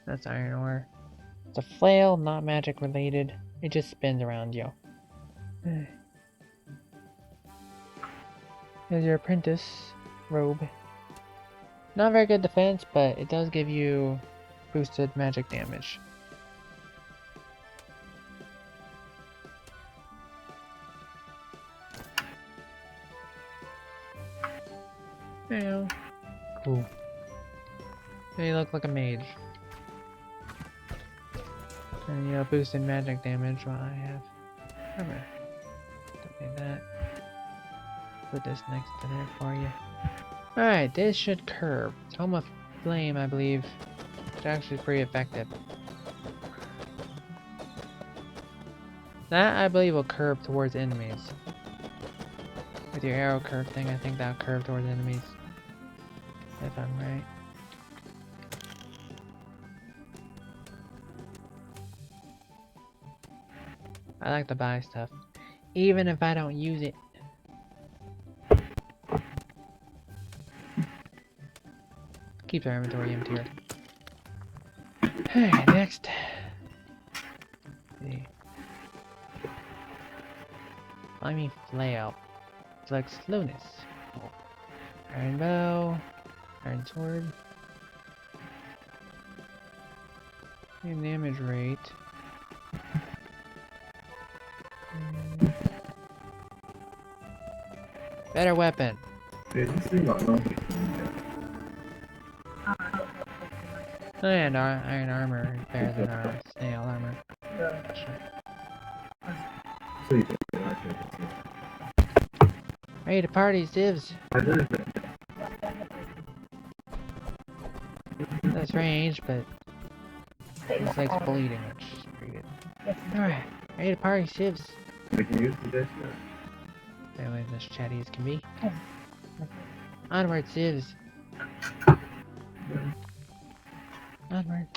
That's iron ore. It's a flail, not magic related. It just spins around you. Here's your apprentice robe. Not very good defense, but it does give you boosted magic damage. Yeah. Cool. You look like a mage. And you have boosted magic damage while I have armor. Don't need that. Put this next to there for you. Alright, this should curve. Tome of Flame, I believe. It's actually pretty effective. That, I believe, will curve towards enemies. With your arrow curve thing, I think that'll curve towards enemies. If I'm right. I like to buy stuff, even if I don't use it. Keeps our inventory emptier. Alright, next. Slimy Flail. Flex slowness. Iron bow. Iron sword. And damage rate. Better weapon. And iron armor is better than our snail armor. Ready to party, Silvs. That's range, but it's like bleeding, which is pretty good. Alright, ready to party, Silvs. Anyway, as chatty as can be. Onward, Silvs. Onward.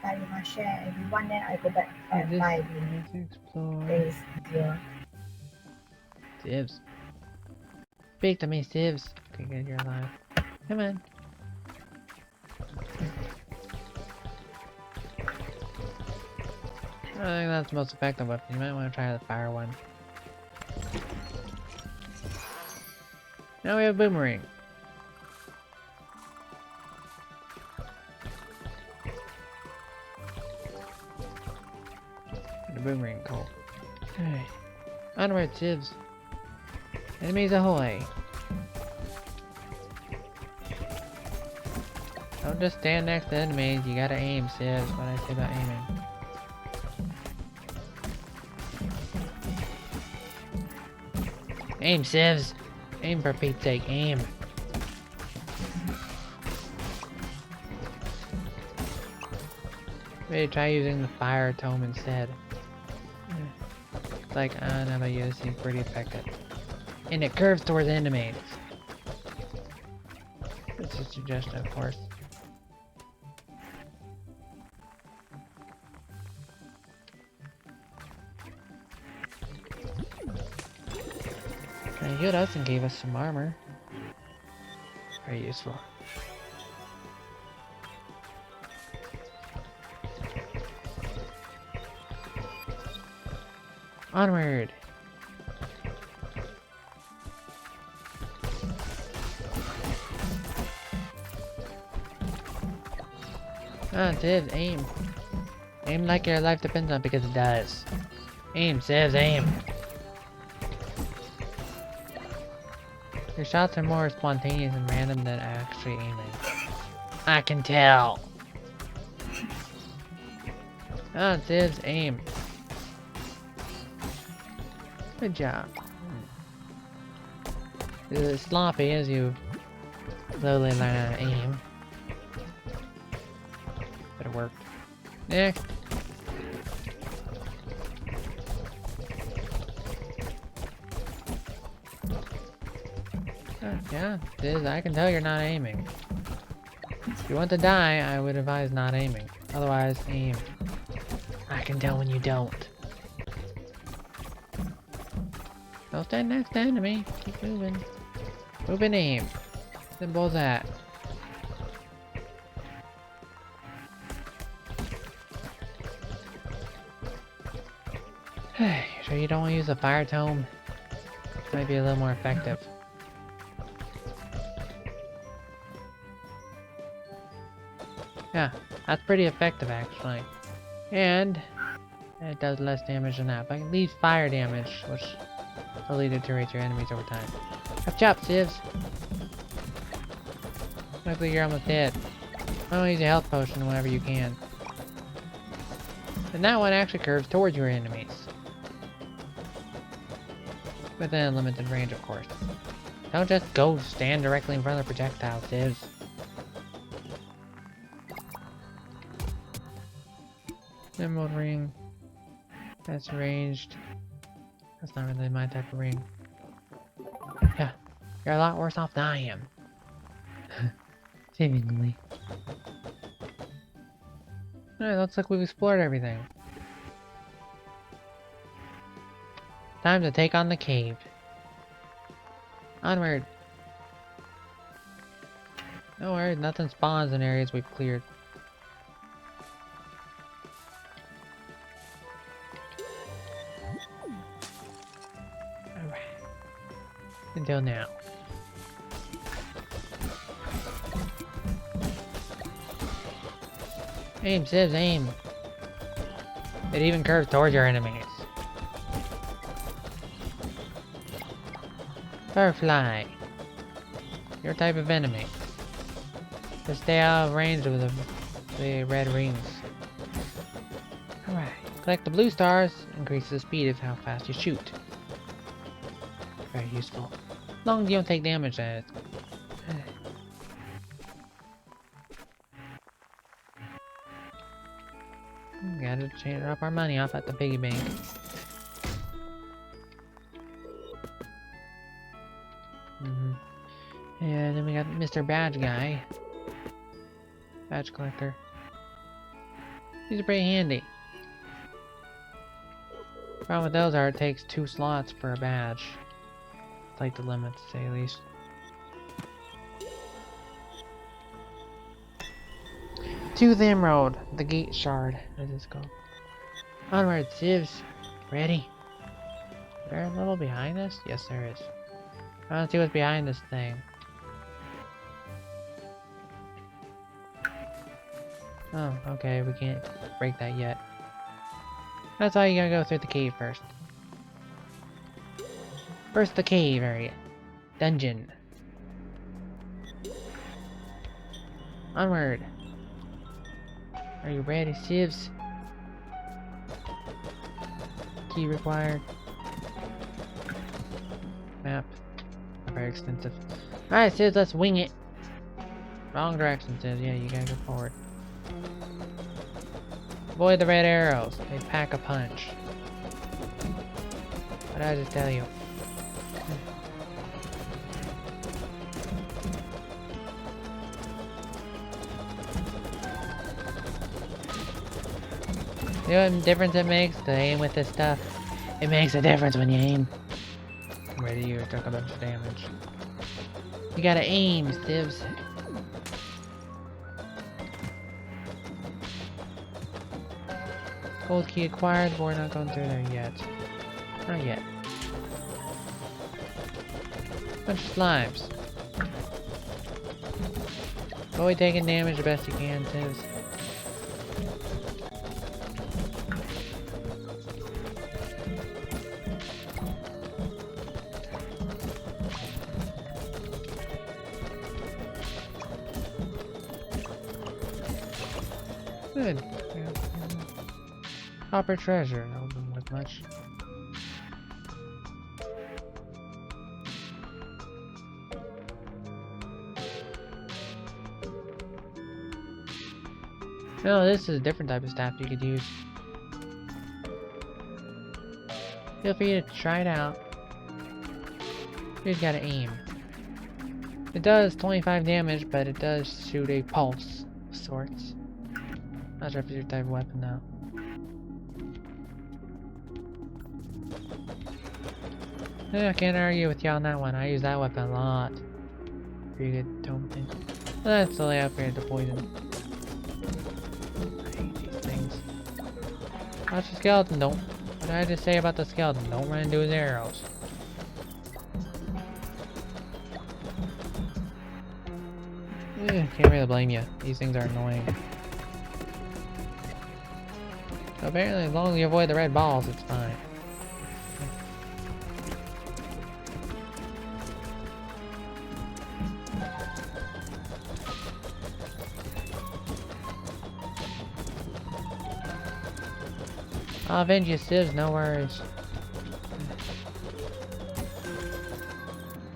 I will not share everyone, then I go back and buy the explore. base here. Silvs. Speak to me, Silvs. Okay, good, you're alive. Come on. I think that's the most effective weapon. You might want to try the fire one. Now we have boomerang. The boomerang call. Alright. Onward, Silvs. Enemies ahoy. Don't just stand next to enemies, you gotta aim, Silvs. What I say about aiming. Aim, Silvs! Aim for Pete's sake, aim! Maybe try using the fire tome instead. It's like, I don't know, but this seems pretty effective. And it curves towards enemies. That's a suggestion, of course. He healed us and gave us some armor. Very useful. Onward! Ah, Silvs, aim. Aim like your life depends on it, because it does. Aim, Silvs, aim! Your shots are more spontaneous and random than actually aiming. I can tell! Ah, Silvs, aim. Good job. It's sloppy as you slowly learn how to aim. But it worked. Next! Yeah, I can tell you're not aiming. If you want to die, I would advise not aiming. Otherwise, aim. I can tell when you don't. Don't stand next to enemy. Keep moving. Move and aim. Simple as that. Sure you don't want to use a fire tome? Might be a little more effective. Yeah, that's pretty effective actually. And it does less damage than that, but it leaves fire damage, which will deteriorate your enemies over time. Chop chop, Silvs! Looks like you're almost dead. Oh, use a health potion whenever you can. And that one actually curves towards your enemies. Within a limited range, of course. Don't just go stand directly in front of the projectile, Silvs. Emerald ring. That's ranged. That's not really my type of ring. Yeah, you're a lot worse off than I am. Seemingly. Alright, looks like we've explored everything. Time to take on the cave. Onward. No worries, nothing spawns in areas we've cleared. Alright. Until now. Aim, Silvs, aim. It even curves towards your enemies. Firefly. Your type of enemy. Just stay out of range of the red rings. Alright. Collect the blue stars. Increase the speed of how fast you shoot. Very useful. As long as you don't take damage, that is. Gotta change up our money off at the piggy bank. And then we got Mr. Badge guy. Badge collector. These are pretty handy. Problem with those are it takes 2 slots per badge. It's like the limit, to say the least. To the Emerald, the gate shard, as it's called. Onward, Silvs. Ready? Is there a little behind us? Yes, there is. I want to see what's behind this thing. Oh, okay, we can't break that yet. That's why you gotta go through the cave first. First, the cave area. Dungeon. Onward. Are you ready, Silvs? Key required. Map. Very extensive. Alright, Silvs, let's wing it. Wrong direction, Silvs. Yeah, you gotta go forward. Avoid the red arrows. They pack a punch. What did I just tell you? You know what difference it makes to aim with this stuff? It makes a difference when you aim. Ready, you took a bunch of damage. You gotta aim, Silvs. Gold key acquired, but we're not going through there yet. Not yet. Bunch of slimes. Avoid taking damage the best you can, Silvs. Good. Copper treasure. That wouldn't look much. No, this is a different type of staff you could use. Feel free to try it out. You just gotta aim. It does 25 damage, but it does shoot a pulse of sorts. Not sure if it's your type of weapon though. Yeah, I can't argue with you on that one. I use that weapon a lot. Pretty good tome thing. That's the layout upgrade to poison. I hate these things. Watch the skeleton, don't What did I just say about the skeleton? Don't run into his arrows. Can't really blame you. These things are annoying. So apparently, as long as you avoid the red balls, it's fine. I'll avenge you, Silvs, no worries.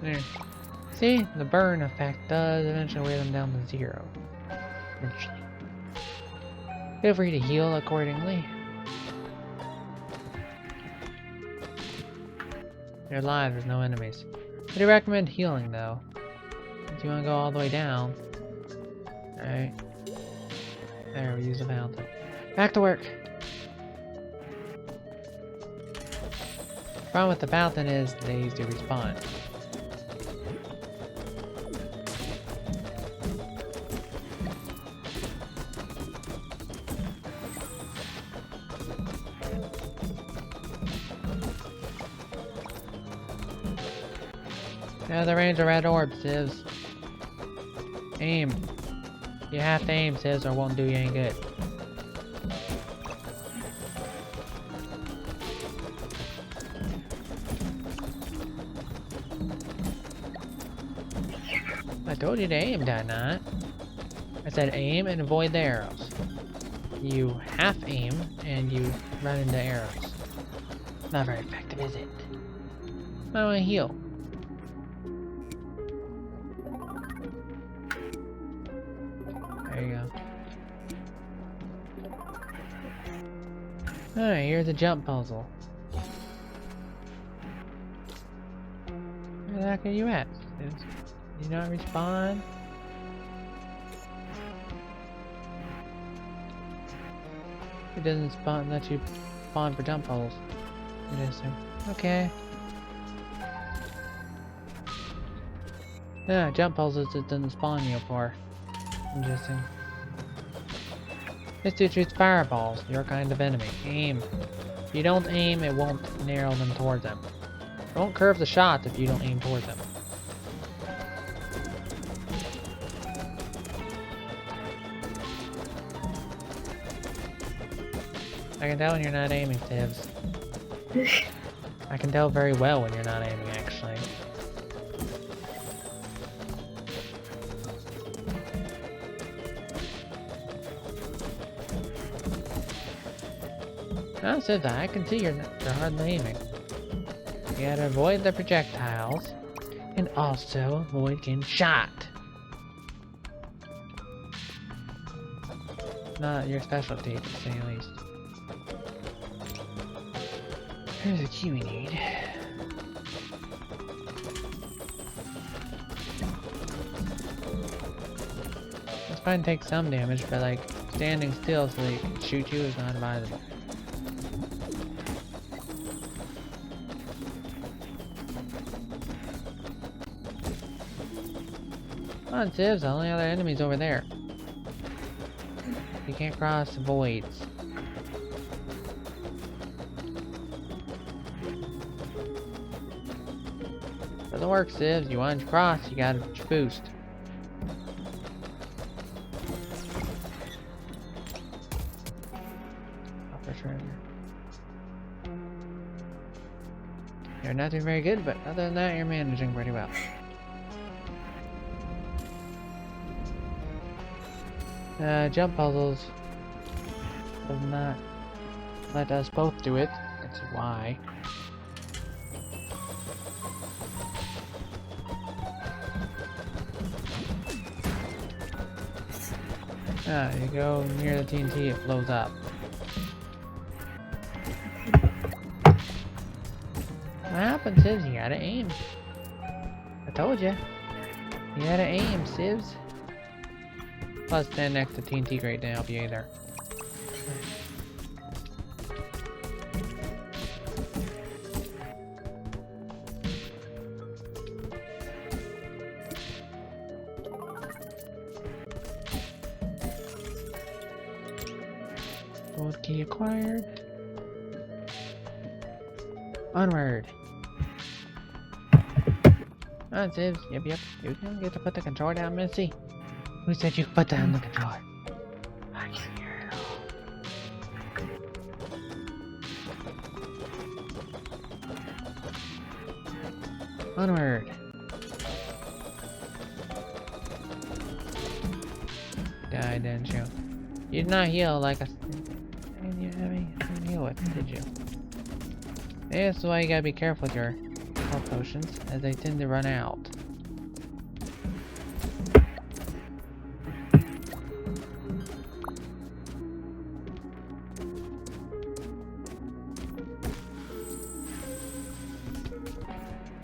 There. See? The burn effect does eventually wear them down to 0. Eventually. Feel free to heal accordingly. You're alive, there's no enemies. I do recommend healing though. If you want to go all the way down. Alright. There, we use the fountain. Back to work! The problem with the fountain is they used to respawn. The range of red orb, Silvs. Aim. You have to aim, Silvs, or it won't do you any good. I told you to aim, did I not? I said aim and avoid the arrows. You half aim and you run into arrows. Not very effective, is it? I want to heal. There you go. Alright, here's a jump puzzle. Where the heck are you at? Did you not respawn? It doesn't spawn, let you spawn for jump puzzles. Interesting. Okay. Yeah, jump puzzles it doesn't spawn you for. Interesting. This dude shoots fireballs, your kind of enemy. Aim. If you don't aim, it won't narrow them towards them. It won't curve the shots if you don't aim towards them. I can tell when you're not aiming, Silvs. I can tell very well when you're not aiming, actually. Oh, Silvs, I can see you're hardly aiming. You gotta avoid the projectiles, and also avoid getting shot. Not your specialty, to say the least. Here's a key we need. It's fine to take some damage, but like standing still so they can shoot you is not advisable. Come on, Silvs, the only other enemy's over there. You can't cross the voids. Doesn't work, Silvs. You want to cross, you gotta boost. Upper treasure. You're not doing very good, but other than that, you're managing pretty well. Jump puzzles does not let us both do it. That's why. You go near the TNT, it blows up. What happens is you gotta aim. I told you. You gotta aim, Silvs. Plus, stand next to TNT grate to help you either. Gold key acquired. Onward. On, Silvs. Yep. You don't get to put the controller down, Missy. Who said you put down the controller? I can hear it all. Onward. Died, didn't you? You did not heal like a... You didn't heal it, did you? Yeah, that's why you gotta be careful with your health potions, as they tend to run out.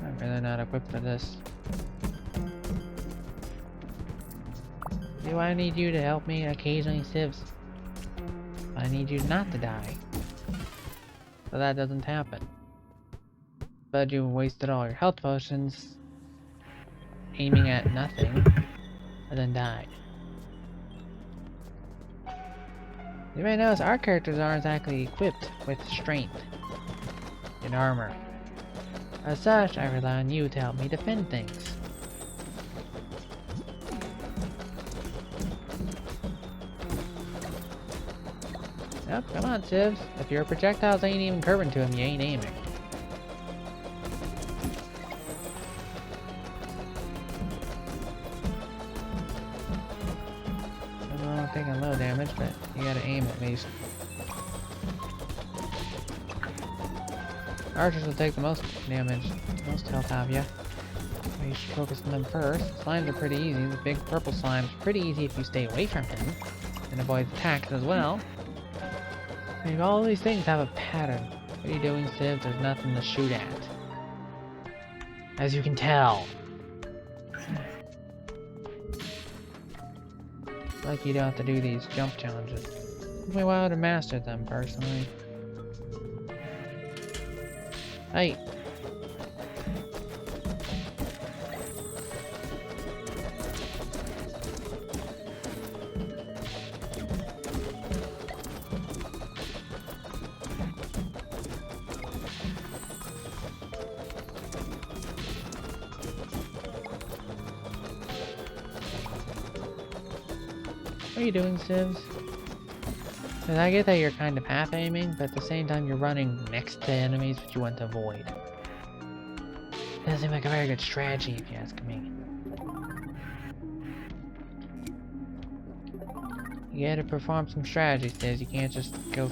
I'm really not equipped for this. Do I need you to help me occasionally, Silvs? I need you not to die. So that doesn't happen. But you wasted all your health potions aiming at nothing and then died. You may notice our characters aren't exactly equipped with strength and armor. As such, I rely on you to help me defend things. Yep, come on, Silvs. If your projectiles ain't even curving to him, you ain't aiming. I'm taking low damage, but you gotta aim at least. Archers will take the most damage, most health out of you. So you should focus on them first. Slimes are pretty easy. The big purple slime's pretty easy if you stay away from him and avoid attacks as well. And all these things have a pattern. What are you doing, Silvs? There's nothing to shoot at. As you can tell. Like you don't have to do these jump challenges. Took me a while to master them, personally. Hey! What are you doing, Silvs? Because I get that you're kind of half aiming, but at the same time you're running next to enemies which you want to avoid. Doesn't seem like a very good strategy if you ask me. You gotta perform some strategy, Silvs. You can't just go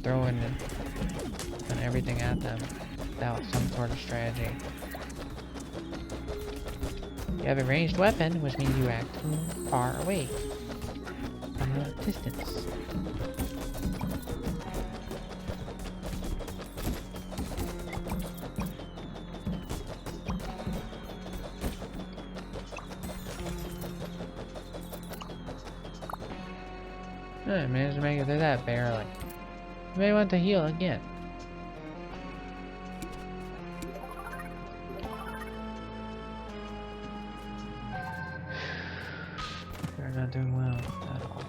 throwing and everything at them without some sort of strategy. You have a ranged weapon, which means you act from far away. From a distance. I managed to make it through that barely. You may want to heal again. You're not doing well at all.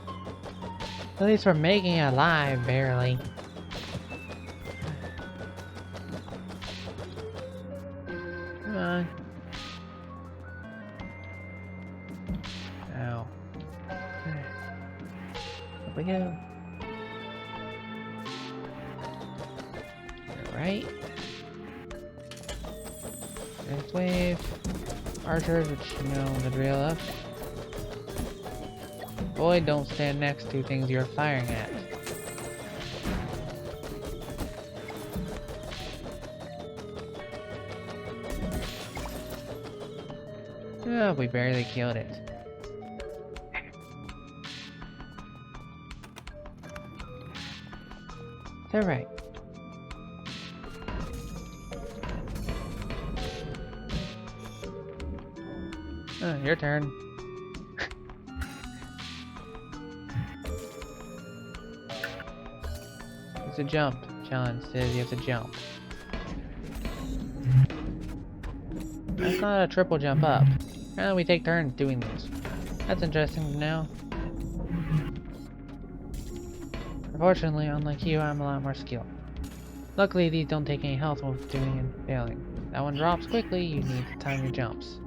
At least we're making it alive, barely. Come on. Ow. Up we go. Alright. Next wave. Archers, which you know the drill of. Boy, don't stand next to things you're firing at. Oh, we barely killed it. It's alright. Oh, your turn. It's a jump challenge, says you have to jump. That's not a triple jump up. Apparently we take turns doing this. That's interesting to know. Unfortunately, unlike you, I'm a lot more skilled. Luckily, these don't take any health while doing and failing. That one drops quickly, you need to time your jumps.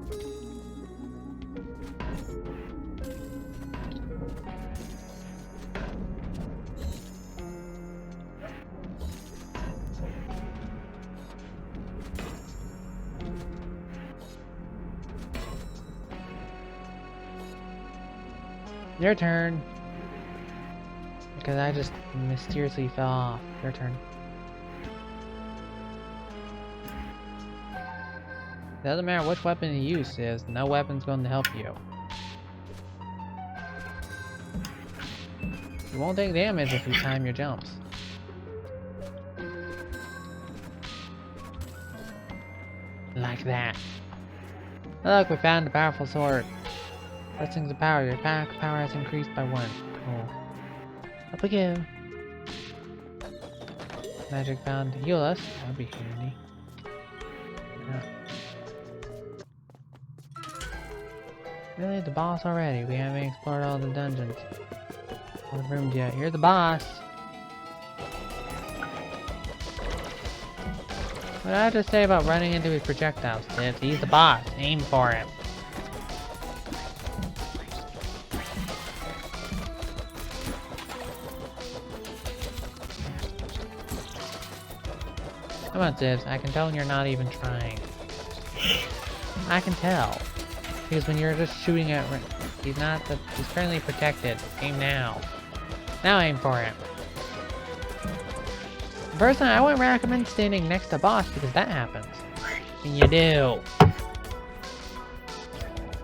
Your turn. Because I just mysteriously fell off. Your turn. Doesn't matter which weapon you use, Sis. No weapon's going to help you. You won't take damage if you time your jumps. Like that. Look, we found a powerful sword. Blessings of power. Your attack power has increased by 1. Cool. Up we go. Magic found to heal us. That'd be handy. Yeah. Really? The boss already? We haven't explored all the dungeons. All the rooms yet. You're the boss. What did I just say about running into his projectiles, Sid? He's the boss. Aim for him. Come on, Sibs. I can tell when you're not even trying. I can tell. Because when you're just shooting at... He's currently protected. Aim now. Now aim for him. Personally, I wouldn't recommend standing next to boss because that happens. And you do.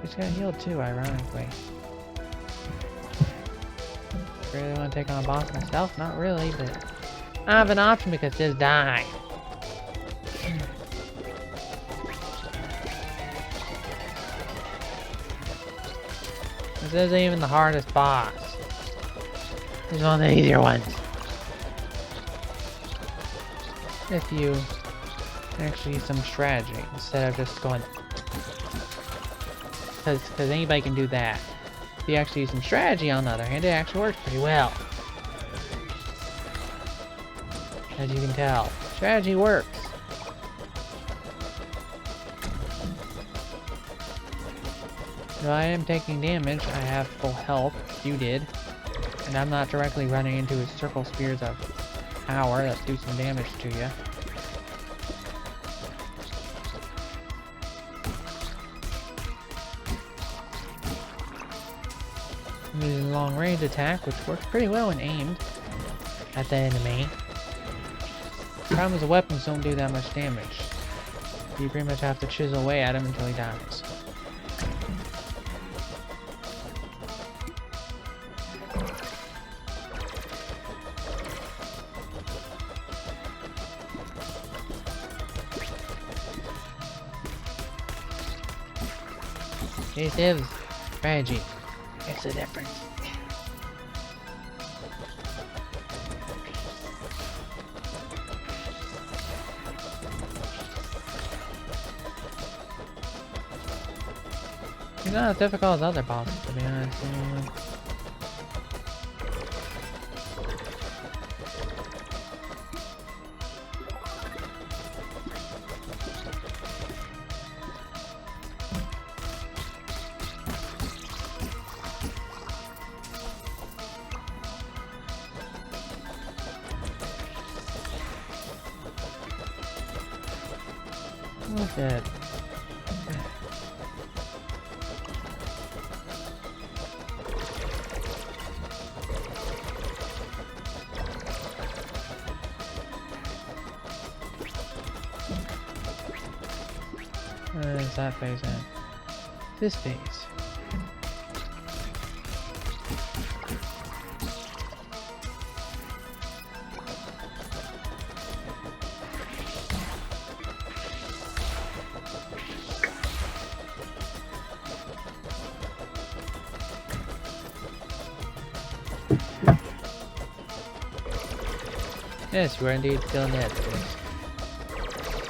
Just got healed too, ironically. Really want to take on a boss myself? Not really, but... I have an option because this die. This isn't even the hardest boss. This is one of the easier ones. If you actually use some strategy instead of just going... Because anybody can do that. If you actually use some strategy, on the other hand, it actually works pretty well. As you can tell, strategy works. Though I am taking damage, I have full health, you did. And I'm not directly running into his circle spears of power that do some damage to you. I'm using a long range attack, which works pretty well when aimed at the enemy. The problem is the weapons don't do that much damage. You pretty much have to chisel away at him until he dies. Hey Silvs, strategy. Makes a difference. He's not as difficult as other bosses, to be honest. What's that? Where is that phase in? This phase. Yes, you are indeed still in it.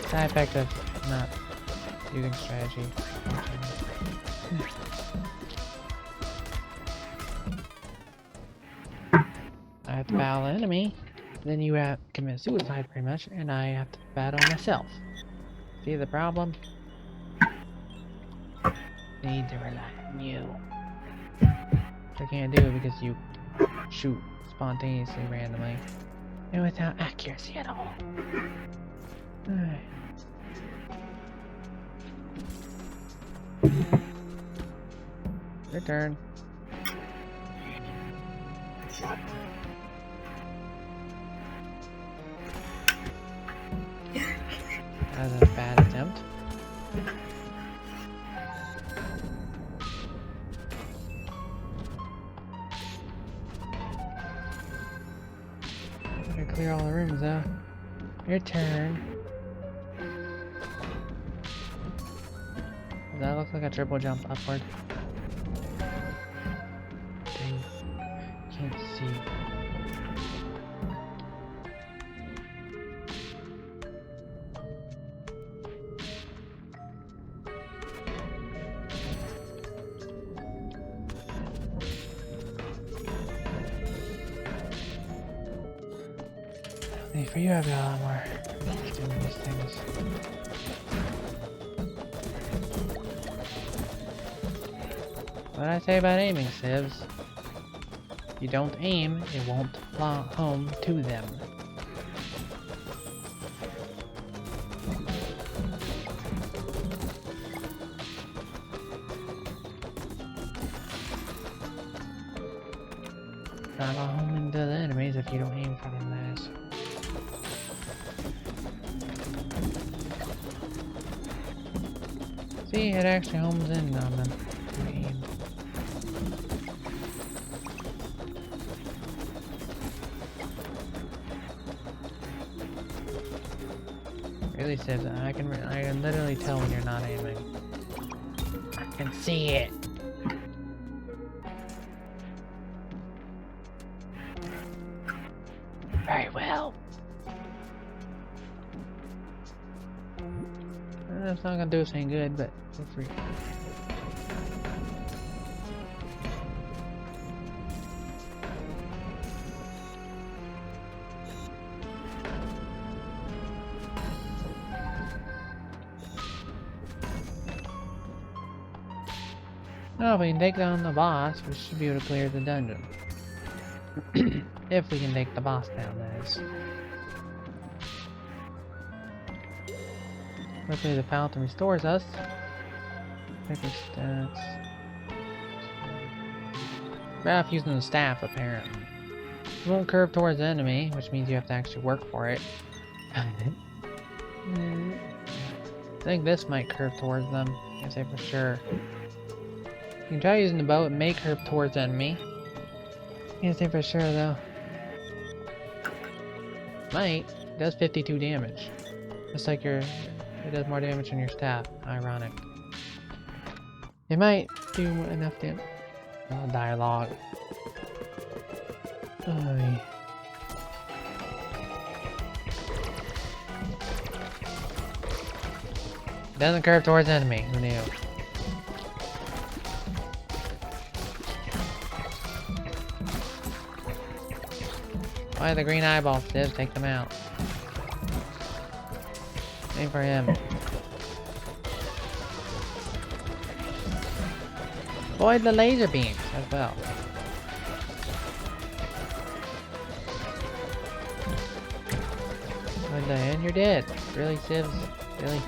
Side effect of not using strategy. I have to battle an enemy. then you have commit suicide pretty much, and I have to battle myself. See the problem? Need to rely on you. I can't do it because you shoot spontaneously, randomly, and without accuracy at all. Alright. Your turn. That was a bad attempt. Gotta clear all the rooms though. Your turn. That looks like a triple jump upward. Dang. Can't see. Hey, for you, I've got a lot more doing these things. What did I say about aiming, Silvs? If you don't aim, it won't fly home to them. Not home into the enemies if you don't aim for them, that is. See, it actually homes in on them. Aim. Really says I can literally tell when you're not aiming. I can see it. Very well. It's not gonna do us any good, but feel free. Oh, if we can take down the boss, we should be able to clear the dungeon. If we can take the boss down, that is. Hopefully the fountain restores us. Pick your stats. Raph using the staff, apparently. It won't curve towards the enemy, which means you have to actually work for it. I think this might curve towards them. Can't say for sure. You can try using the bow, it may curve towards the enemy. Can't say for sure though. Might. It does 52 damage. Just like it does more damage than your staff. Ironic. It might do enough damage. Oh, dialogue. Oy. Doesn't curve towards the enemy. Who knew? Why the green eyeballs, Silvs? Take them out. Aim for him. Avoid the laser beams as well. And you're dead. Really, Silvs? Really?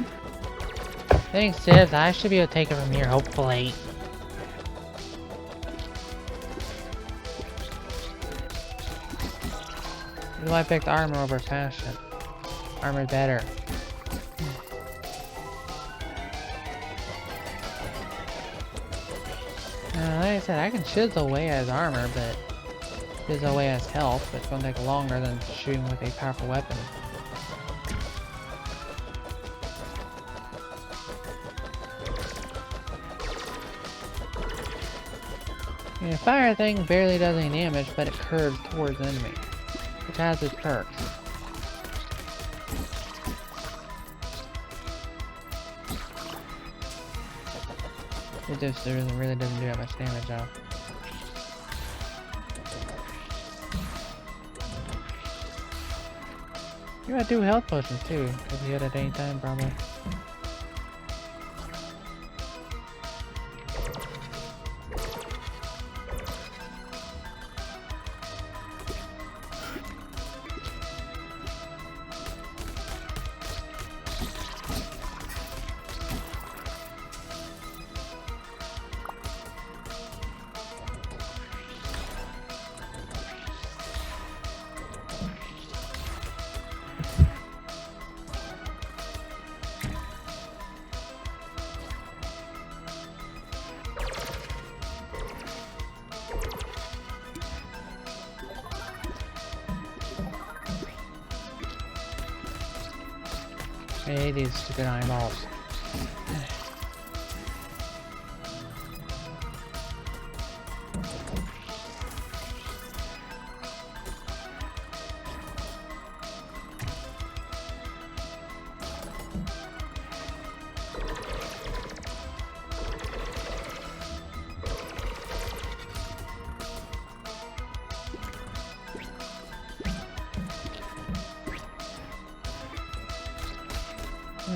Thanks, Silvs. I should be able to take it from here, hopefully. This is why I picked armor over fashion. Armor's better. Like I said, I can chisel away as armor, but chisel away as health, but it's gonna take longer than shooting with a powerful weapon. And the fire thing barely does any damage, but it curves towards the enemy, which has its perks. It just really doesn't do that much damage though. You got 2 health potions too. Could be hit at any time, probably. I hate these stupid eyeballs.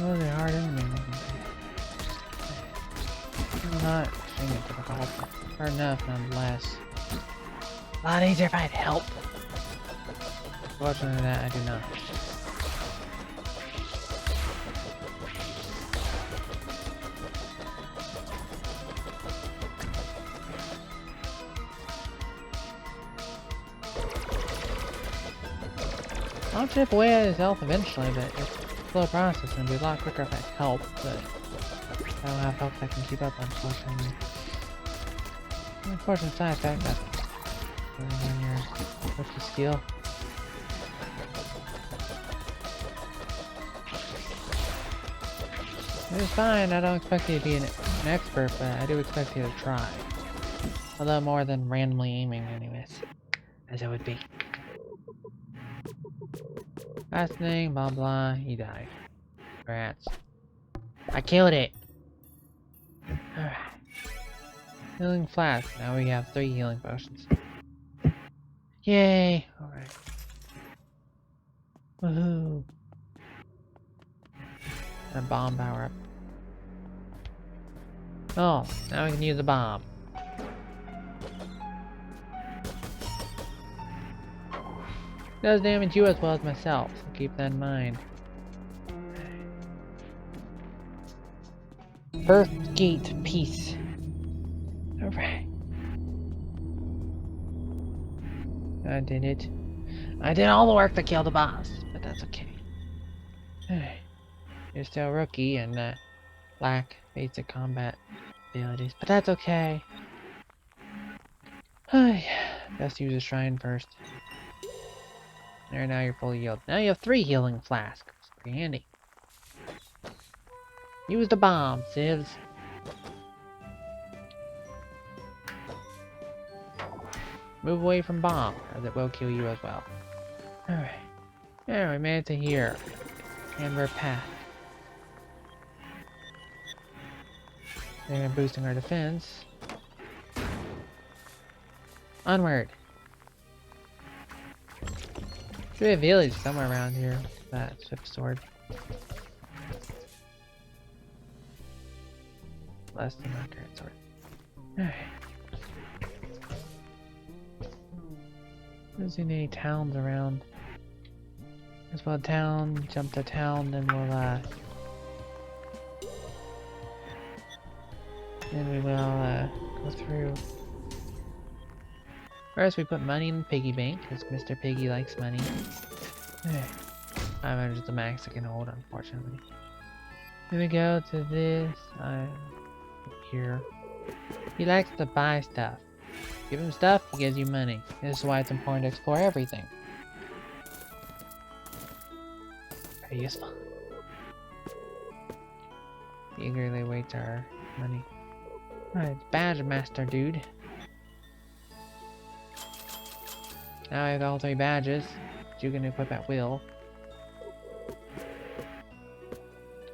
Oh, they're hard enemy. Not extremely difficult. Hard enough, nonetheless. A lot easier if I had help. Fortunately, that I do not. I'll chip away at his health eventually, but it's a slow process and it'd be a lot quicker if I had help, but I don't have help that can keep up, unfortunately. The unfortunate side effect that when you're with the skill. It's fine, I don't expect you to be an expert, but I do expect you to try. Although more than randomly aiming anyways, as it would be. Fascinating, blah blah, he died. Rats. I killed it! Alright. Healing flask, now we have 3 healing potions. Yay! Alright. Woohoo! A bomb power up. Oh, now we can use the bomb. Does damage you as well as myself, so keep that in mind. First gate, peace. Alright. I did it. I did all the work to kill the boss, but that's okay. You're still a rookie and lack basic combat abilities, but that's okay. Best use a shrine first. There, now you're fully healed. Now you have 3 healing flasks. It's pretty handy. Use the bomb, Silvs. Move away from bomb, as it will kill you as well. Alright. Yeah, we made it to here. Amber path. They're boosting our defense. Onward. Should be a village somewhere around here. That swift sword. Less than my current sword. Alright. Doesn't see any towns around. As well, town, jump to town, then we'll go through. First, we put money in the piggy bank, because Mr. Piggy likes money. I'm just the max I can hold, unfortunately. Then we go to this, here. He likes to buy stuff. Give him stuff, he gives you money. This is why it's important to explore everything. Very useful. He eagerly waits our money. Alright, badge master, dude. Now I have all 3 badges, which you can equip at will.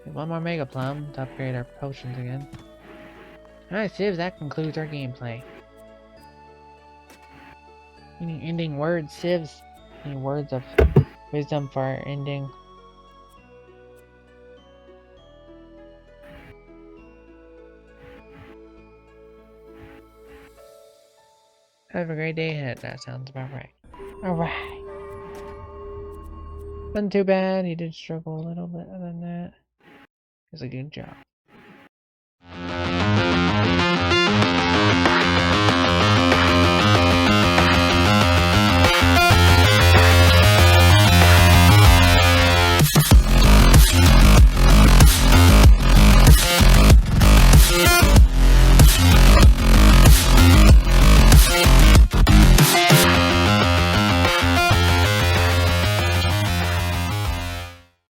And 1 more Mega Plum to upgrade our potions again. Alright, Silvs, that concludes our gameplay. Any ending words, Silvs? Any words of Wisdom for our ending. Have a great day ahead. That sounds about right. Alright. Wasn't too bad. He did struggle a little bit other than that. It was a good job.